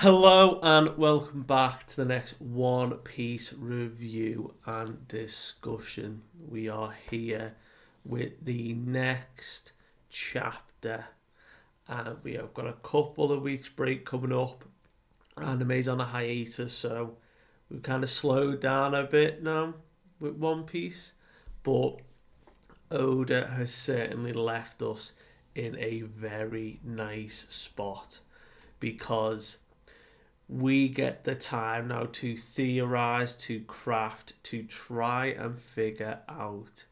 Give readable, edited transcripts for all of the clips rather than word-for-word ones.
Hello and welcome back to the next One Piece review and discussion. We are here with the next chapter, and we have got a couple of weeks break coming up. Anime's on a hiatus, so we've kind of slowed down a bit now with One Piece, but Oda has certainly left us in a very nice spot because we get the time now to theorize, to craft, to try and figure out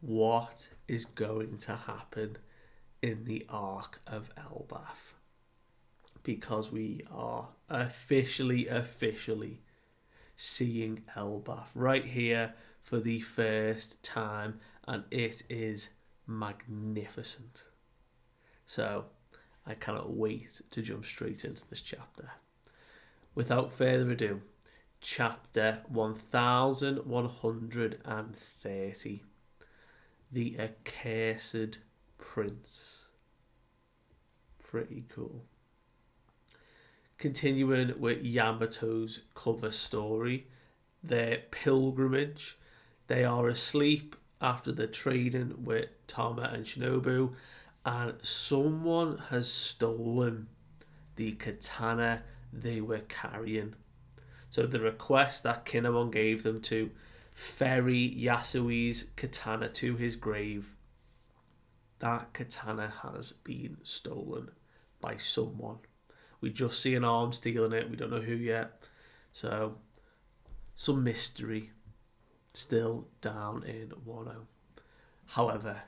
what is going to happen in the arc of Elbaph. Because we are officially seeing Elbaph right here for the first time, and it is magnificent. So I cannot wait to jump straight into this chapter. Without further ado, chapter 1130, The Accursed Prince. Pretty cool. Continuing with Yamato's cover story, their pilgrimage. They are asleep after the training with Tama and Shinobu, and someone has stolen the katana they were carrying. So the request that Kinemon gave them to ferry Yasui's katana to his grave, that katana has been stolen by someone. We just see an arm stealing it, we don't know who yet. So some mystery still down in Wano. However,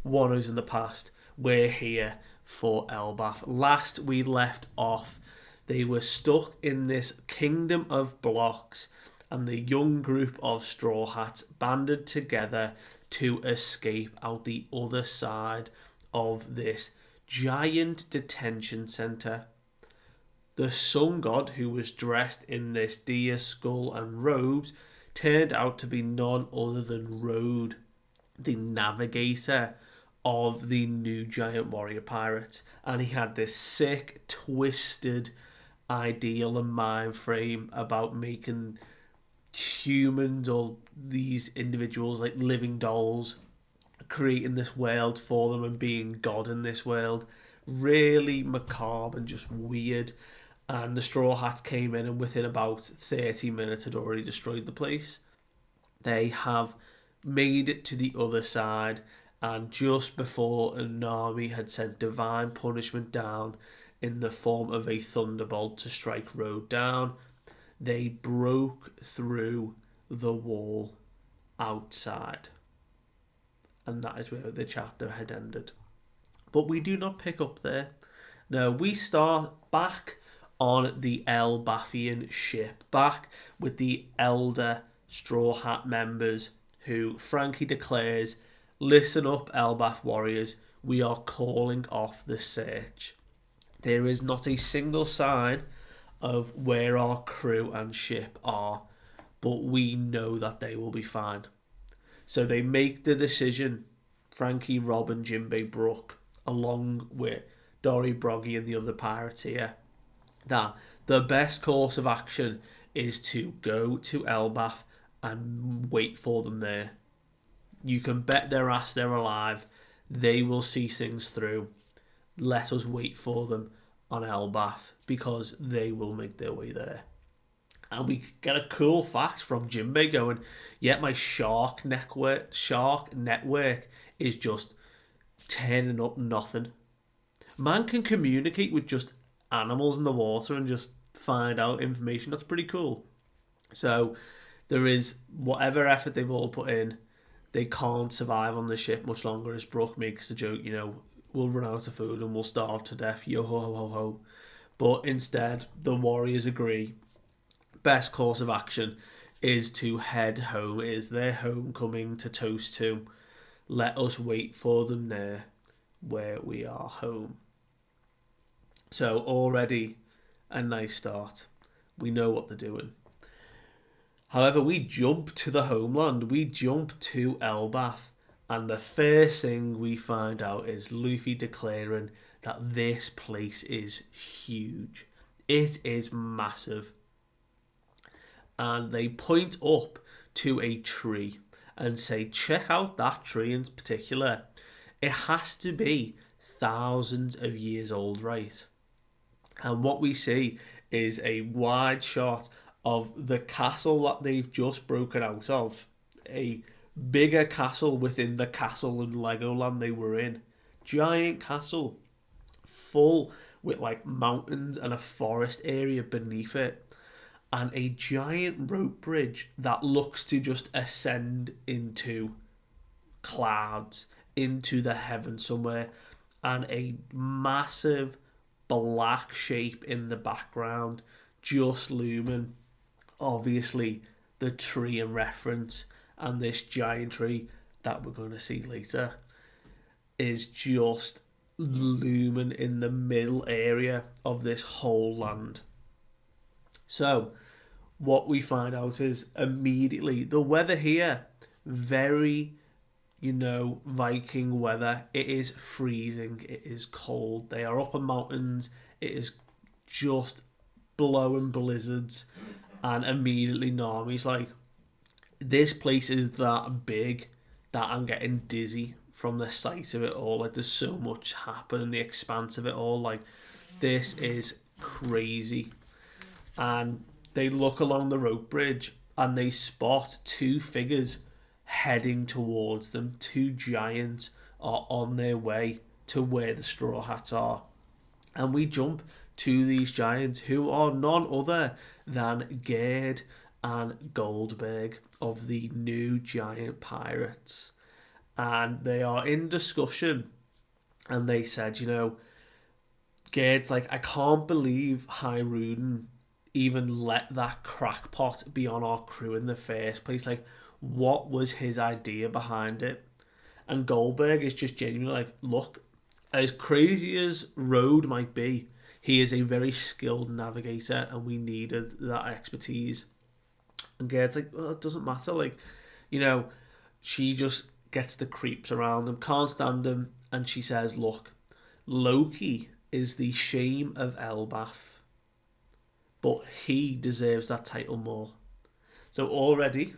Wano's in the past. We're here for Elbaph. Last we left off, they were stuck in this kingdom of blocks, and the young group of Straw Hats banded together to escape out the other side of this giant detention centre. The sun god, who was dressed in this deer skull and robes, turned out to be none other than Road, the navigator of the new giant warrior pirates. And he had this sick, twisted ideal and mind frame about making humans or these individuals like living dolls, creating this world for them and being God in this world. Really macabre and just weird. And the Straw Hats came in and within about 30 minutes had already destroyed the place. They have made it to the other side, and just before Nami had sent divine punishment down in the form of a thunderbolt to strike Road down, they broke through the wall outside. And that is where the chapter had ended. But we do not pick up there. No, we start back on the Elbaphian ship, back with the elder Straw Hat members who Franky declares, "Listen up, Elbaph warriors, we are calling off the search. There is not a single sign of where our crew and ship are, but we know that they will be fine." So they make the decision, Franky, Rob and Jinbei Brook, along with Dory, Broggy and the other pirates here, that the best course of action is to go to Elbaph and wait for them there. You can bet their ass they're alive. They will see things through. Let us wait for them on Elbaph because they will make their way there. And we get a cool fact from Jinbei going, yeah, my shark network is just turning up nothing. Man can communicate with just animals in the water and just find out information. That's pretty cool. So there is whatever effort they've all put in, they can't survive on the ship much longer, as Brooke makes the joke, we'll run out of food and we'll starve to death, yo ho ho ho ho. But instead, the warriors agree, best course of action is to head home. It is their homecoming to toast to. Let us wait for them there where we are home. So already a nice start. We know what they're doing. However, we jump to the homeland. We jump to Elbaph. And the first thing we find out is Luffy declaring that this place is huge. It is massive. And they point up to a tree and say, check out that tree in particular. It has to be thousands of years old, right? And what we see is a wide shot of the castle that they've just broken out of. A bigger castle within the castle in Legoland they were in. Giant castle, full with like mountains and a forest area beneath it. And a giant rope bridge that looks to just ascend into clouds, into the heavens somewhere. And a massive black shape in the background just looming. Obviously the tree in reference, and this giant tree that we're going to see later is just looming in the middle area of this whole land. So what we find out is immediately the weather here, very, Viking weather. It is freezing. It is cold. They are up on mountains. It is just blowing blizzards. And immediately Nami's like, this place is that big that I'm getting dizzy from the sight of it all. Like, there's so much happening, the expanse of it all. Like, this is crazy. And they look along the rope bridge and they spot two figures heading towards them. Two giants are on their way to where the Straw Hats are. And we jump to these giants, who are none other than Gerd and Goldberg of the new giant pirates. And they are in discussion. And they said, Gerd's like, I can't believe Hyruden even let that crackpot be on our crew in the first place. Like, what was his idea behind it? And Goldberg is just genuinely like, look, as crazy as Road might be, he is a very skilled navigator and we needed that expertise. And Gerd's like, well, it doesn't matter. Like, she just gets the creeps around him, can't stand him. And she says, look, Loki is the shame of Elbaph, but he deserves that title more. So already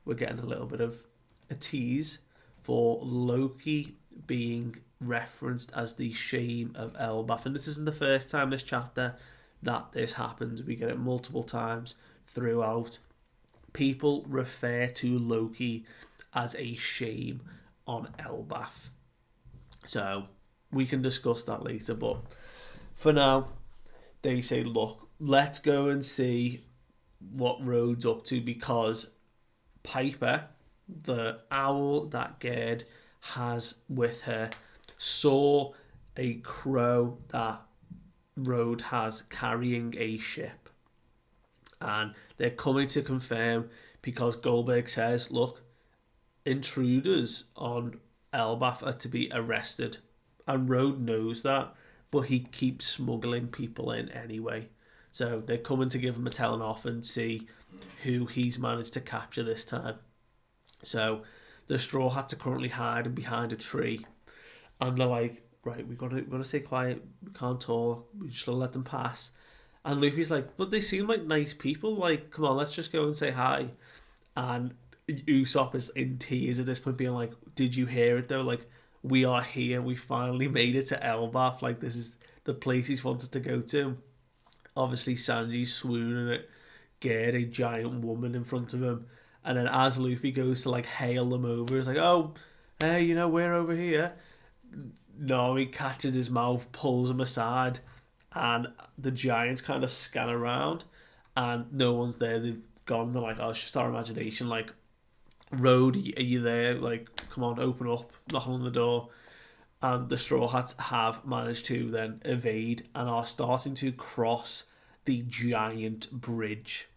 we're getting a little bit of a tease for Loki being referenced as the shame of Elbaph. And this isn't the first time this chapter that this happens. We get it multiple times throughout. People refer to Loki as a shame on Elbaph. So we can discuss that later. But for now, they say, look, let's go and see what Rhodes up to, because Piper, the owl that Gerd has with her, saw a crow that Rhodes has carrying a ship. And they're coming to confirm, because Goldberg says, look, intruders on Elbaph are to be arrested. And Rhodes knows that, but he keeps smuggling people in anyway. So they're coming to give him a telling off and see who he's managed to capture this time. So the Straw Hats are currently hiding behind a tree. And they're like, right, we've got to stay quiet. We can't talk. We just let them pass. And Luffy's like, but they seem like nice people. Like, come on, let's just go and say hi. And Usopp is in tears at this point, being like, did you hear it though? Like, we are here. We finally made it to Elbaph. Like, this is the place he's wanted to go to. Obviously, Sanji's swooning at Gerd, a giant woman in front of him. And then as Luffy goes to, like, hail them over, he's like, oh, hey, we're over here. Nami catches his mouth, pulls him aside, and the giants kind of scan around, and no one's there. They've gone. They're like, oh, it's just our imagination. Like, Road, are you there? Like, come on, open up, knock on the door. And the Straw Hats have managed to then evade and are starting to cross the giant bridge.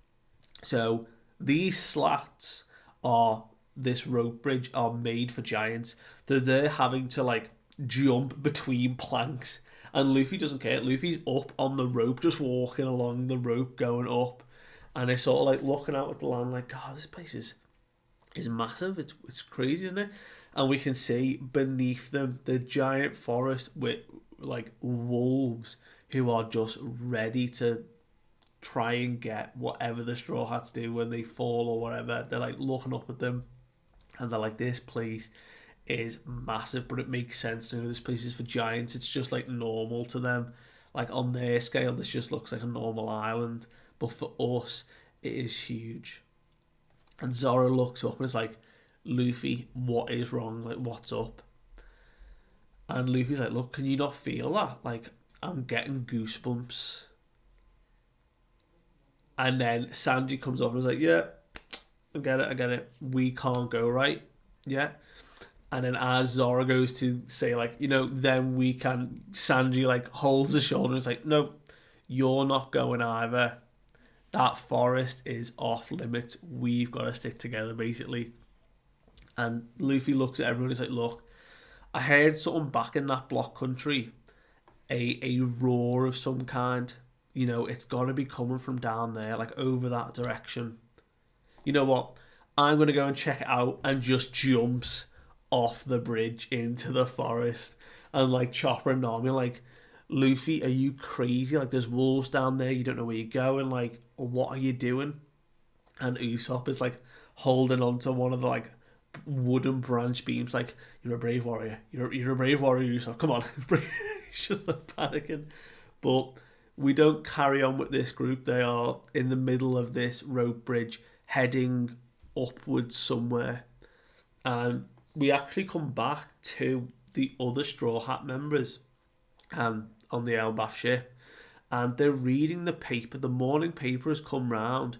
So these slats are, this rope bridge, are made for giants. They're having to, like, jump between planks. And Luffy doesn't care. Luffy's up on the rope, just walking along the rope, going up. And they're sort of like looking out at the land like, God, this place is massive. It's crazy, isn't it? And we can see beneath them the giant forest with, like, wolves who are just ready to try and get whatever the Straw Hats do when they fall or whatever. They're like looking up at them and they're like, this place is massive, but it makes sense. You know, this place is for giants. It's just like normal to them. Like on their scale, this just looks like a normal island. But for us, it is huge. And Zoro looks up and is like, Luffy, what is wrong? Like, what's up? And Luffy's like, look, can you not feel that? Like, I'm getting goosebumps. And then Sanji comes up and is like, yeah, I get it. We can't go, right? Yeah. And then as Zoro goes to say, like, you know, then we can, Sanji, like, holds the shoulder and is like, no, you're not going either. That forest is off limits. We've got to stick together, basically. And Luffy looks at everyone and is like, look, I heard something back in that block country. A roar of some kind. You know, it's got to be coming from down there, like over that direction. You know what? I'm going to go and check it out, and just jumps off the bridge into the forest. And like Chopper and Nami are like, Luffy, are you crazy? Like, there's wolves down there. You don't know where you're going. Like, what are you doing? And Usopp is like holding onto one of the like wooden branch beams. Like, you're a brave warrior. You're a brave warrior, Usopp. Come on. He's just like panicking. But we don't carry on with this group. They are in the middle of this rope bridge heading upwards somewhere. And we actually come back to the other Straw Hat members on the Elbaph ship. And they're reading the paper. The morning paper has come round.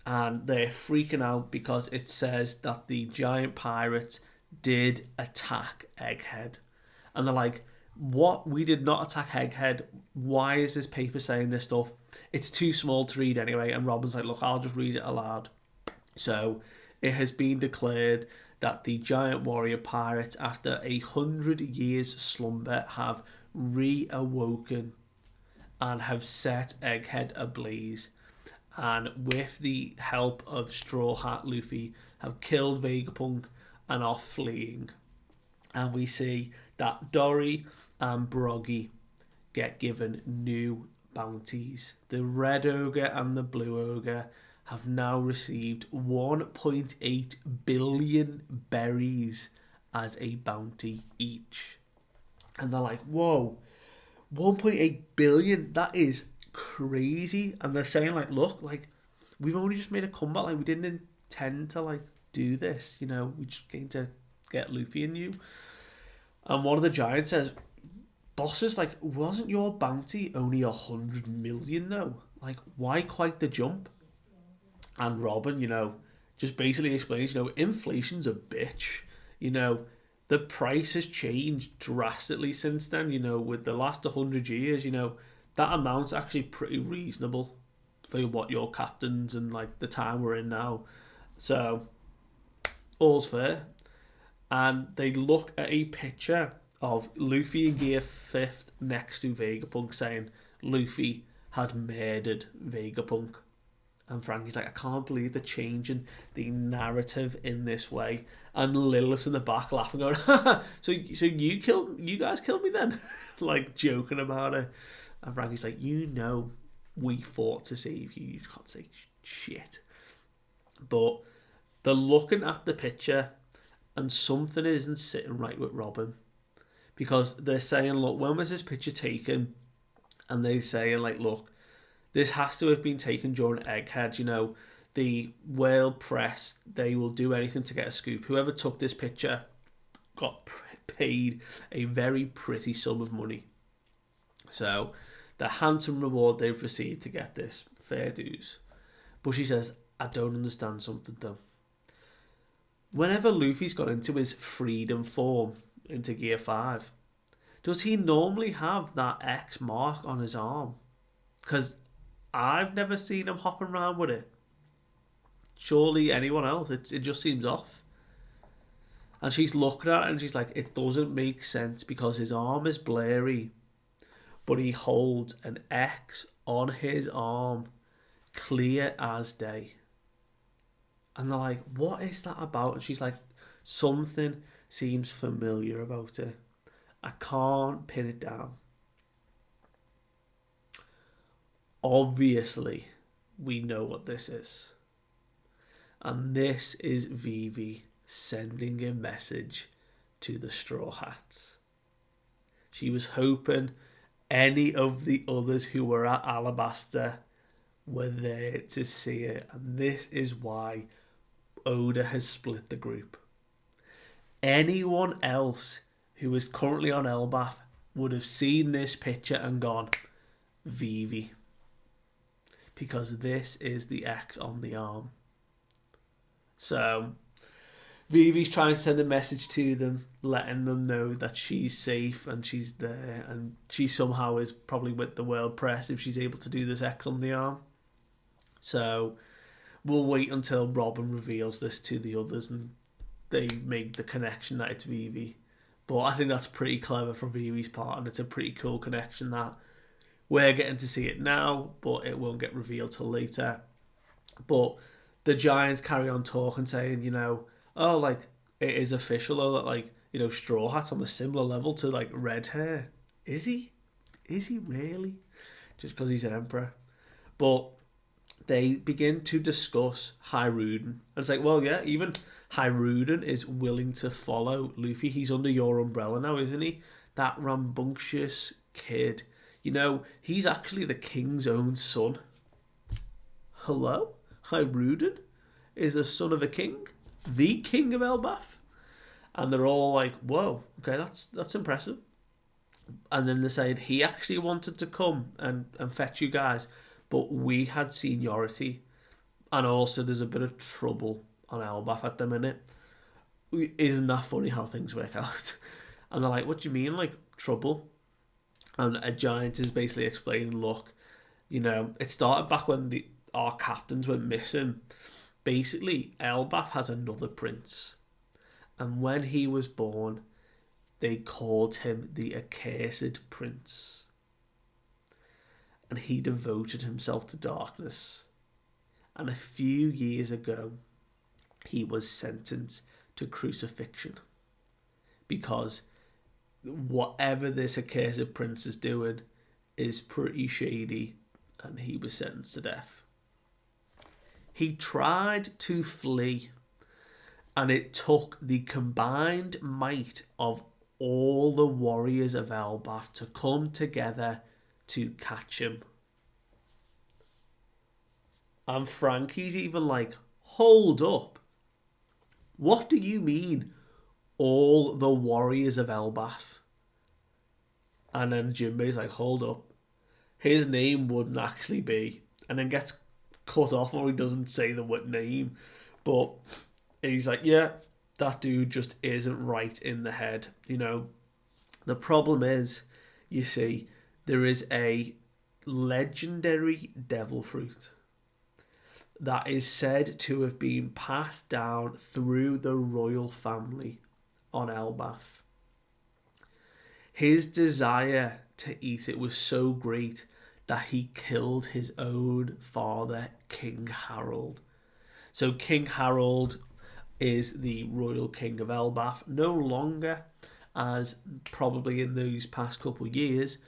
And they're freaking out because it says that the giant pirates did attack Egghead. And they're like, what? We did not attack Egghead. Why is this paper saying this stuff? It's too small to read anyway. And Robin's like, look, I'll just read it aloud. So it has been declared that the giant warrior pirates, after 100 years slumber, have reawoken and have set Egghead ablaze. And with the help of Straw Hat Luffy, have killed Vegapunk and are fleeing. And we see that Dory and Broggy get given new bounties. The Red Ogre and the Blue Ogre have now received 1.8 billion berries as a bounty each. And they're like, whoa, 1.8 billion? That is crazy. And they're saying, like, look, like, we've only just made a comeback. Like, we didn't intend to, like, do this. You know, we just came to get Luffy and you. And one of the giants says, bosses, like, wasn't your bounty only 100 million though? Like, why quite the jump? And Robin, you know, just basically explains, you know, inflation's a bitch. You know, the price has changed drastically since then. You know, with the last 100 years, you know, that amount's actually pretty reasonable for what your captains and like the time we're in now. So all's fair. And they look at a picture of Luffy in Gear 5th next to Vegapunk, saying Luffy had murdered Vegapunk. And Franky's like, I can't believe they're changing the narrative in this way. And Lilith's in the back laughing, going, so you guys killed me then? Like joking about it. And Franky's like, you know, we fought to save you. You can't say shit. But they're looking at the picture and something isn't sitting right with Robin. Because they're saying, look, when was this picture taken? And they're saying, like, look, this has to have been taken during Egghead. You know, the whale press, they will do anything to get a scoop. Whoever took this picture got paid a very pretty sum of money. So the handsome reward they've received to get this, fair dues. But she says, I don't understand something though. Whenever Luffy's got into his freedom form, into Gear 5, does he normally have that X mark on his arm? Because I've never seen him hopping around with it. Surely anyone else, it just seems off. And she's looking at it and she's like, it doesn't make sense because his arm is blurry, but he holds an X on his arm, clear as day. And they're like, what is that about? And she's like, something seems familiar about it. I can't pin it down. Obviously, we know what this is. And this is Vivi sending a message to the Straw Hats. She was hoping any of the others who were at Alabaster were there to see it. And this is why Oda has split the group. Anyone else who is currently on Elbaph would have seen this picture and gone, Vivi. Because this is the X on the arm. So, Vivi's trying to send a message to them, letting them know that she's safe and she's there, and she somehow is probably with the world press if she's able to do this X on the arm. So, we'll wait until Robin reveals this to the others and they make the connection that it's Vivi. But I think that's pretty clever from Vivi's part, and it's a pretty cool connection that we're getting to see it now, but it won't get revealed till later. But the Giants carry on talking, saying, you know, oh, like, it is official, though, that, like, you know, Straw Hat's on a similar level to, like, Red Hair. Is he? Is he really? Just because he's an emperor. But they begin to discuss Hyruden. And it's like, well, yeah, even Hyruden is willing to follow Luffy. He's under your umbrella now, isn't he? That rambunctious kid. You know, he's actually the king's own son. Hello? Hyruden is a son of a king? The king of Elbaph? And they're all like, whoa, okay, that's impressive. And then they're saying, he actually wanted to come and fetch you guys, but we had seniority. And also there's a bit of trouble on Elbaph at the minute. Isn't that funny how things work out? And they're like, what do you mean, like, trouble? And a giant is basically explaining, look, you know, it started back when our captains went missing. Basically, Elbaph has another prince. And when he was born, they called him the Accursed Prince. And he devoted himself to darkness. And a few years ago, he was sentenced to crucifixion. Because whatever this Accursed Prince is doing is pretty shady, and he was sentenced to death. He tried to flee, and it took the combined might of all the warriors of Elbaph to come together to catch him. And Franky's even like, hold up. What do you mean, all the warriors of Elbaph? And then Jinbei's like, hold up. His name wouldn't actually be, and then gets cut off, or he doesn't say the word name. But he's like, yeah, that dude just isn't right in the head. You know, the problem is, you see, there is a legendary devil fruit that is said to have been passed down through the royal family on Elbaph. His desire to eat it was so great that he killed his own father, King Harold. So King Harold is the royal king of Elbaph, no longer, as probably in those past couple of years.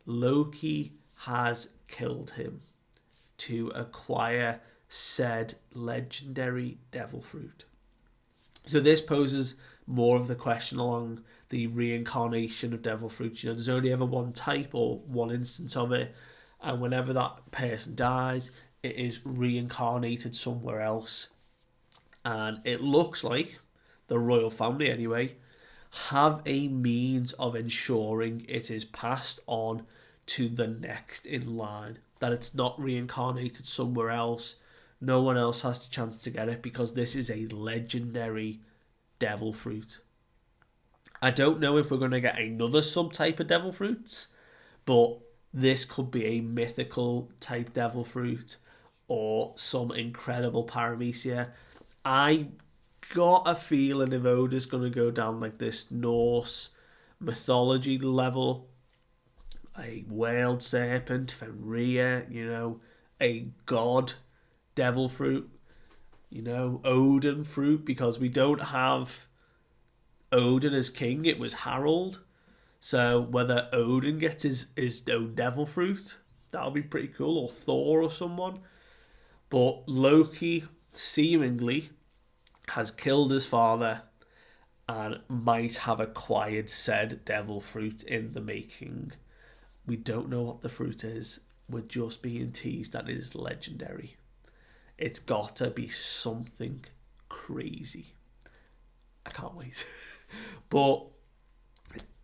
Loki has killed him to acquire said legendary devil fruit. So this poses more of the question along the reincarnation of devil fruits. You know, there's only ever one type or one instance of it, and whenever that person dies, it is reincarnated somewhere else. And it looks like the royal family, anyway, have a means of ensuring it is passed on to the next in line, that it's not reincarnated somewhere else. No one else has the chance to get it because this is a legendary devil fruit. I don't know if we're going to get another subtype of devil fruits, but this could be a mythical type devil fruit or some incredible paramecia. I got a feeling if Oda's going to go down like this Norse mythology level, a whaled serpent, Fenrir, you know, a god devil fruit, you know, Odin fruit, because we don't have Odin as king, it was Harold. So whether Odin gets his own devil fruit, That would be pretty cool. Or Thor or someone. But Loki seemingly has killed his father and might have acquired said devil fruit in the making. We don't know what the fruit is. We're just being teased that it is legendary. It's got to be something crazy. I can't wait. But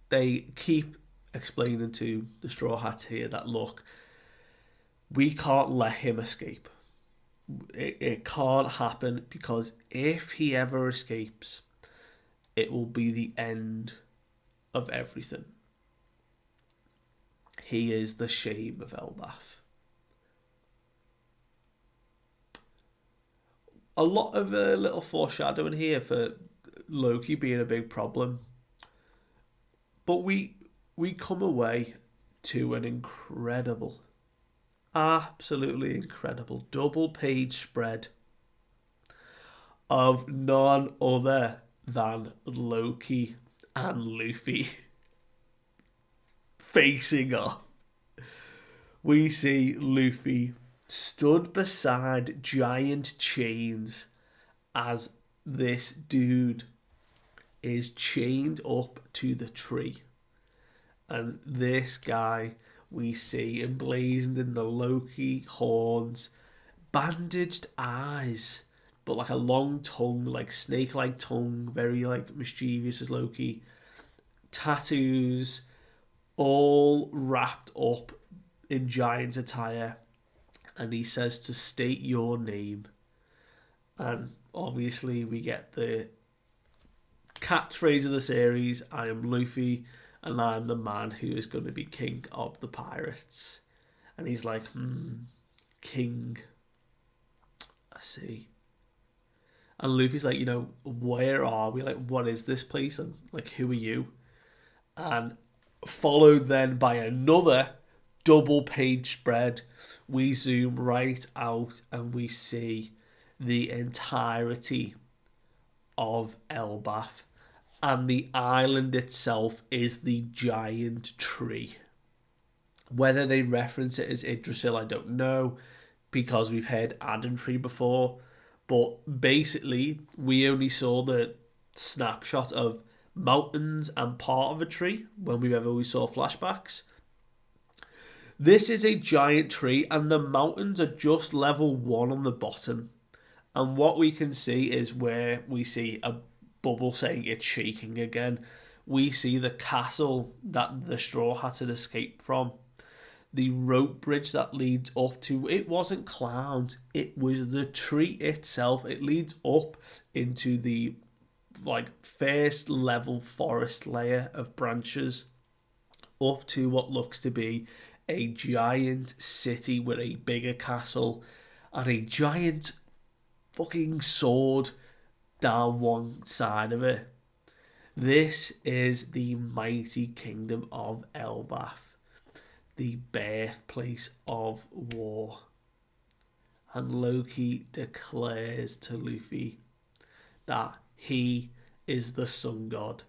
they keep explaining to the Straw Hats here that, look, we can't let him escape. It can't happen, because if he ever escapes, it will be the end of everything. He is the shame of Elbaph. A lot of little foreshadowing here for Loki being a big problem. But we come away to an incredible, absolutely incredible double-page spread of none other than Loki and Luffy facing off. We see Luffy stood beside giant chains as this dude is chained up to the tree. And this guy we see emblazoned in the Loki horns, bandaged eyes, but like a long tongue, like snake-like tongue, very like mischievous as Loki. Tattoos, all wrapped up in giant attire. And he says to state your name. And obviously we get the catchphrase of the series, I am Luffy, and I'm the man who is going to be king of the pirates. And he's like, king. I see. And Luffy's like, where are we? Like, what is this place? And like, who are you? And followed then by another double page spread, we zoom right out and we see the entirety of Elbaph, and the island itself is the giant tree. Whether they reference it as Yggdrasil, I don't know, because we've heard Adam Tree before, but basically we only saw the snapshot of mountains and part of a tree when we saw flashbacks. This is a giant tree, and the mountains are just level 1 on the bottom. And what we can see is where we see a bubble saying it's shaking again. We see the castle that the Straw Hats had escaped from. The rope bridge that leads up to, it wasn't clouds, it was the tree itself. It leads up into the first level forest layer of branches, up to what looks to be a giant city with a bigger castle and a giant fucking sword down one side of it. This is the mighty kingdom of Elbaph, the birthplace of war. And Loki declares to Luffy that he is the sun god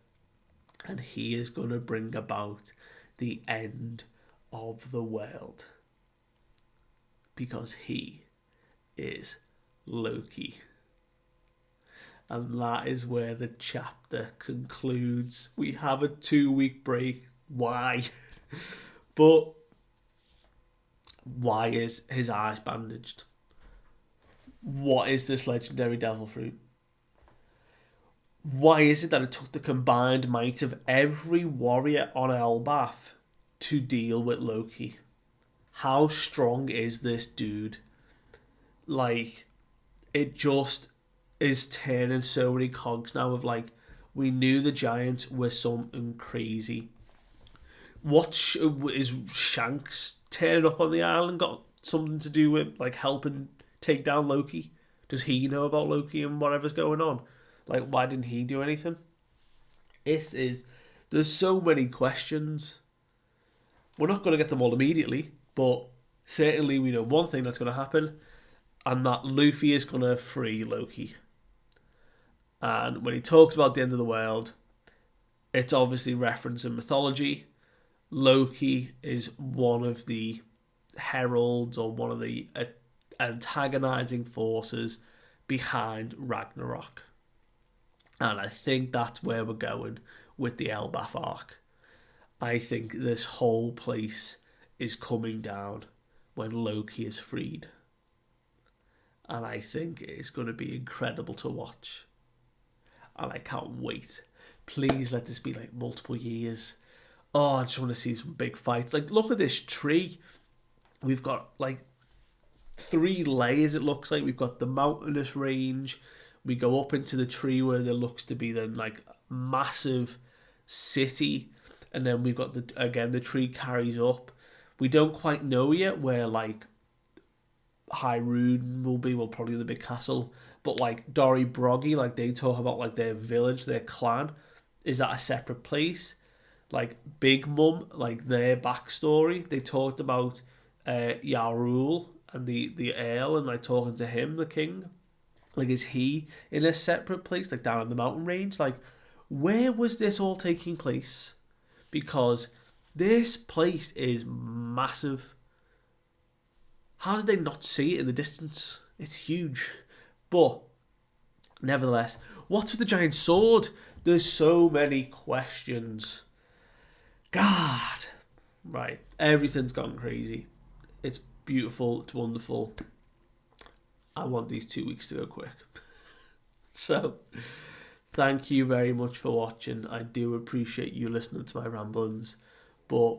and he is going to bring about the end of the world, because he is Loki. And that is where the chapter concludes. We have a 2-week break. Why? But why is his eyes bandaged? What is this legendary devil fruit? Why is it that it took the combined might of every warrior on Elbaph to deal with Loki? How strong is this dude? It just is turning so many cogs now of we knew the giants were something crazy. What is Shanks turning up on the island got something to do with helping take down Loki? Does he know about Loki and whatever's going on? Why didn't he do anything? There's so many questions. We're not going to get them all immediately, but certainly we know one thing that's going to happen, and that Luffy is going to free Loki. And when he talks about the end of the world, it's obviously referencing mythology. Loki is one of the heralds or one of the antagonizing forces behind Ragnarok. And I think that's where we're going with the Elbaph arc. I think this whole place is coming down when Loki is freed. And I think it's going to be incredible to watch. And I can't wait. Please let this be like multiple years. Oh, I just want to see some big fights. Like, look at this tree. We've got like 3 layers, it looks like. We've got the mountainous range. We go up into the tree where there looks to be then like massive city. And then we've got the tree carries up. We don't quite know yet where like Hyrule will be, well, probably the big castle. But like Dory Broggy, like they talk about like their village, their clan. Is that a separate place? Like Big Mum, like their backstory. They talked about Yarul and the Earl and like talking to him, the king. Like, is he in a separate place, like down in the mountain range? Like, where was this all taking place? Because this place is massive. How did they not see it in the distance? It's huge. But, nevertheless, what's with the giant sword? There's so many questions. God. Right. Everything's gone crazy. It's beautiful. It's wonderful. I want these 2 weeks to go quick. So, thank you very much for watching. I do appreciate you listening to my ramblings. But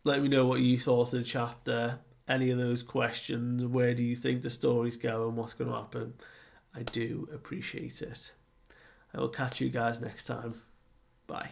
let me know what you thought of the chapter. Any of those questions. Where do you think the story's going? What's going to happen? I do appreciate it. I will catch you guys next time. Bye.